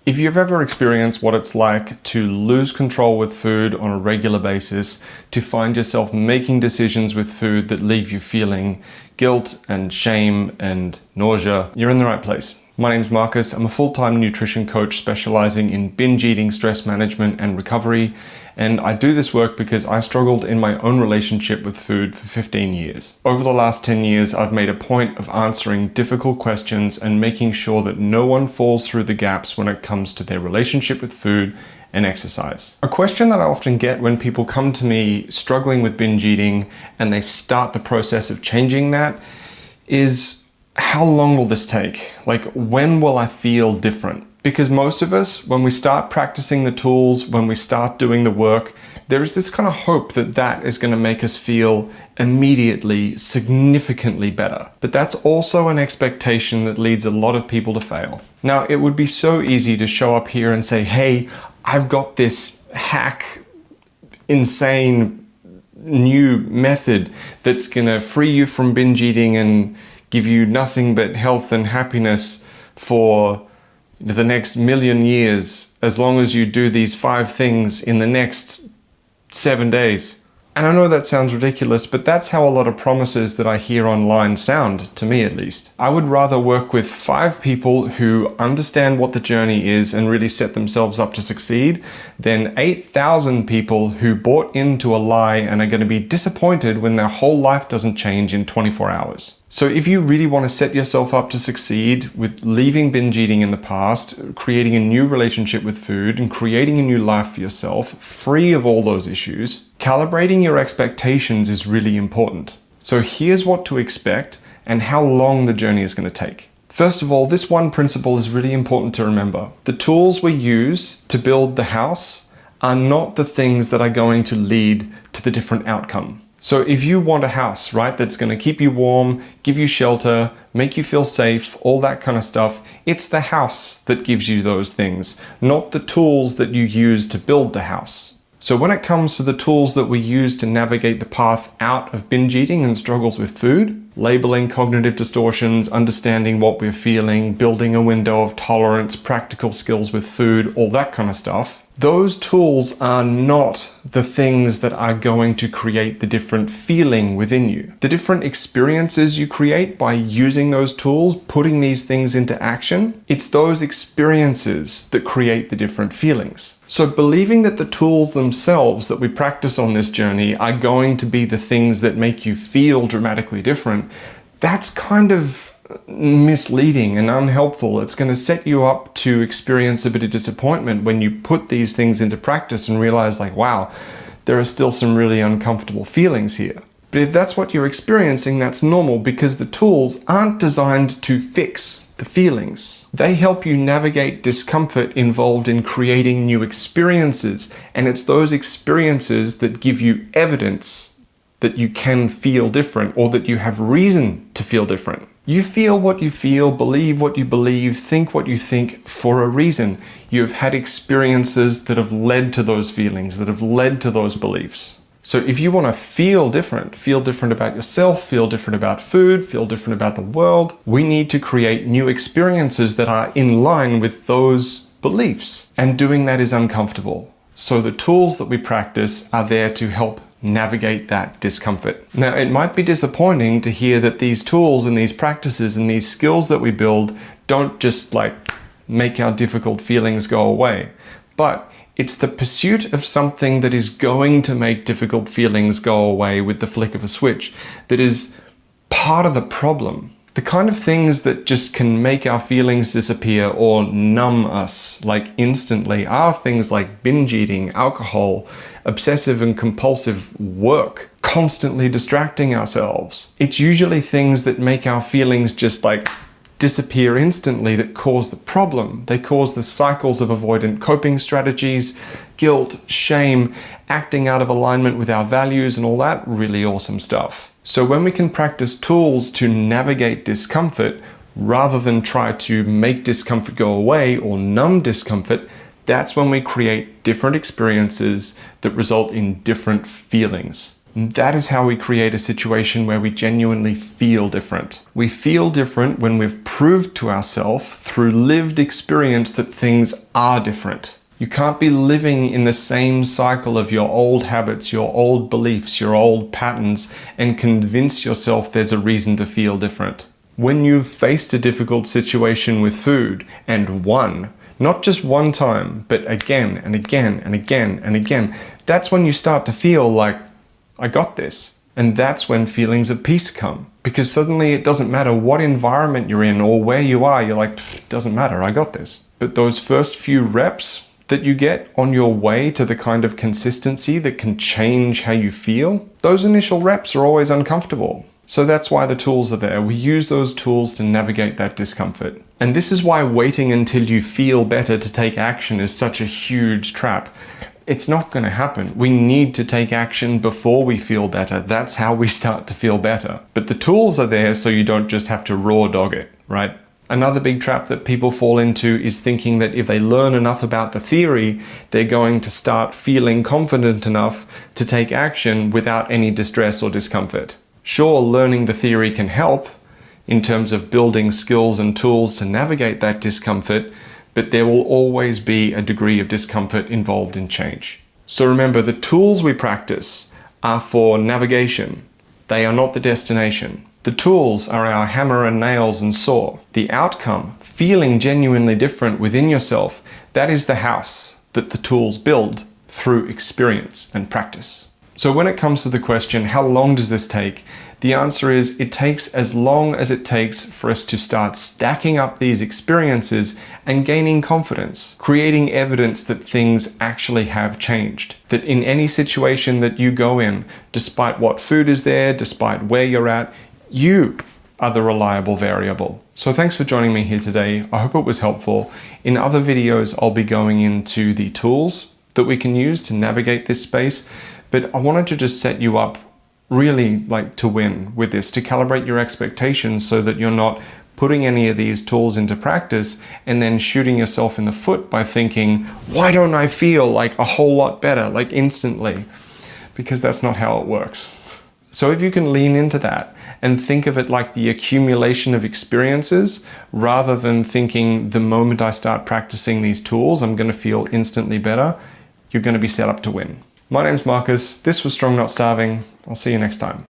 If you've ever experienced what it's like to lose control with food on a regular basis, to find yourself making decisions with food that leave you feeling guilt and shame and nausea, you're in the right place. My name's Marcus. I'm a full-time nutrition coach specializing in binge eating, stress management, and recovery. And I do this work because I struggled in my own relationship with food for 15 years. Over the last 10 years, I've made a point of answering difficult questions and making sure that no one falls through the gaps when it comes to their relationship with food and exercise. A question that I often get when people come to me struggling with binge eating and they start the process of changing that is, how long will this take? Like, when will I feel different? Because most of us, when we start practicing the tools, when we start doing the work, there is this kind of hope that that is going to make us feel immediately, significantly better. But that's also an expectation that leads a lot of people to fail. Now, it would be so easy to show up here and say, hey, I've got this hack, insane new method that's going to free you from binge eating and give you nothing but health and happiness for the next million years, as long as you do these 5 things in the next 7 days. And I know that sounds ridiculous, but that's how a lot of promises that I hear online sound, to me at least. I would rather work with 5 people who understand what the journey is and really set themselves up to succeed than 8,000 people who bought into a lie and are going to be disappointed when their whole life doesn't change in 24 hours. So if you really want to set yourself up to succeed with leaving binge eating in the past, creating a new relationship with food, and creating a new life for yourself, free of all those issues, calibrating your expectations is really important. So here's what to expect and how long the journey is going to take. First of all, this one principle is really important to remember. The tools we use to build the house are not the things that are going to lead to the different outcome. So if you want a house, right, that's going to keep you warm, give you shelter, make you feel safe, all that kind of stuff, it's the house that gives you those things, not the tools that you use to build the house. So when it comes to the tools that we use to navigate the path out of binge eating and struggles with food, labeling cognitive distortions, understanding what we're feeling, building a window of tolerance, practical skills with food, all that kind of stuff, those tools are not the things that are going to create the different feeling within you. The different experiences you create by using those tools, putting these things into action, it's those experiences that create the different feelings. So believing that the tools themselves that we practice on this journey are going to be the things that make you feel dramatically different, that's kind of misleading and unhelpful. It's going to set you up to experience a bit of disappointment when you put these things into practice and realize, like, wow, there are still some really uncomfortable feelings here. But if that's what you're experiencing, that's normal, because the tools aren't designed to fix the feelings. They help you navigate discomfort involved in creating new experiences, and it's those experiences that give you evidence that you can feel different, or that you have reason to feel different. You feel what you feel, believe what you believe, think what you think for a reason. You've had experiences that have led to those feelings, that have led to those beliefs. So if you want to feel different about yourself, feel different about food, feel different about the world, we need to create new experiences that are in line with those beliefs. And doing that is uncomfortable. So the tools that we practice are there to help navigate that discomfort. Now, it might be disappointing to hear that these tools and these practices and these skills that we build don't just make our difficult feelings go away. But it's the pursuit of something that is going to make difficult feelings go away with the flick of a switch that is part of the problem. The kind of things that just can make our feelings disappear or numb us instantly are things like binge eating, alcohol, obsessive and compulsive work, constantly distracting ourselves. It's usually things that make our feelings just disappear instantly that cause the problem. They cause the cycles of avoidant coping strategies, guilt, shame, acting out of alignment with our values, and all that really awesome stuff. So when we can practice tools to navigate discomfort rather than try to make discomfort go away or numb discomfort, that's when we create different experiences that result in different feelings. And that is how we create a situation where we genuinely feel different. We feel different when we've proved to ourselves through lived experience that things are different. You can't be living in the same cycle of your old habits, your old beliefs, your old patterns, and convince yourself there's a reason to feel different. When you've faced a difficult situation with food and won, not just one time, but again and again and again and again, that's when you start to feel like, I got this. And that's when feelings of peace come. Because suddenly it doesn't matter what environment you're in or where you are, you're like, it doesn't matter, I got this. But those first few reps that you get on your way to the kind of consistency that can change how you feel, those initial reps are always uncomfortable. So that's why the tools are there. We use those tools to navigate that discomfort. And this is why waiting until you feel better to take action is such a huge trap. It's not going to happen. We need to take action before we feel better. That's how we start to feel better. But the tools are there so you don't just have to raw dog it, right? Another big trap that people fall into is thinking that if they learn enough about the theory, they're going to start feeling confident enough to take action without any distress or discomfort. Sure, learning the theory can help in terms of building skills and tools to navigate that discomfort, but there will always be a degree of discomfort involved in change. So remember, the tools we practice are for navigation. They are not the destination. The tools are our hammer and nails and saw. The outcome, feeling genuinely different within yourself, that is the house that the tools build through experience and practice. So when it comes to the question, how long does this take? The answer is it takes as long as it takes for us to start stacking up these experiences and gaining confidence, creating evidence that things actually have changed. That in any situation that you go in, despite what food is there, despite where you're at, you are the reliable variable. So thanks for joining me here today. I hope it was helpful. In other videos, I'll be going into the tools that we can use to navigate this space, but I wanted to just set you up really to win with this, to calibrate your expectations so that you're not putting any of these tools into practice and then shooting yourself in the foot by thinking, why don't I feel like a whole lot better, like instantly? Because that's not how it works. So if you can lean into that and think of it like the accumulation of experiences rather than thinking the moment I start practicing these tools, I'm going to feel instantly better, you're going to be set up to win. My name's Marcus. This was Strong Not Starving. I'll see you next time.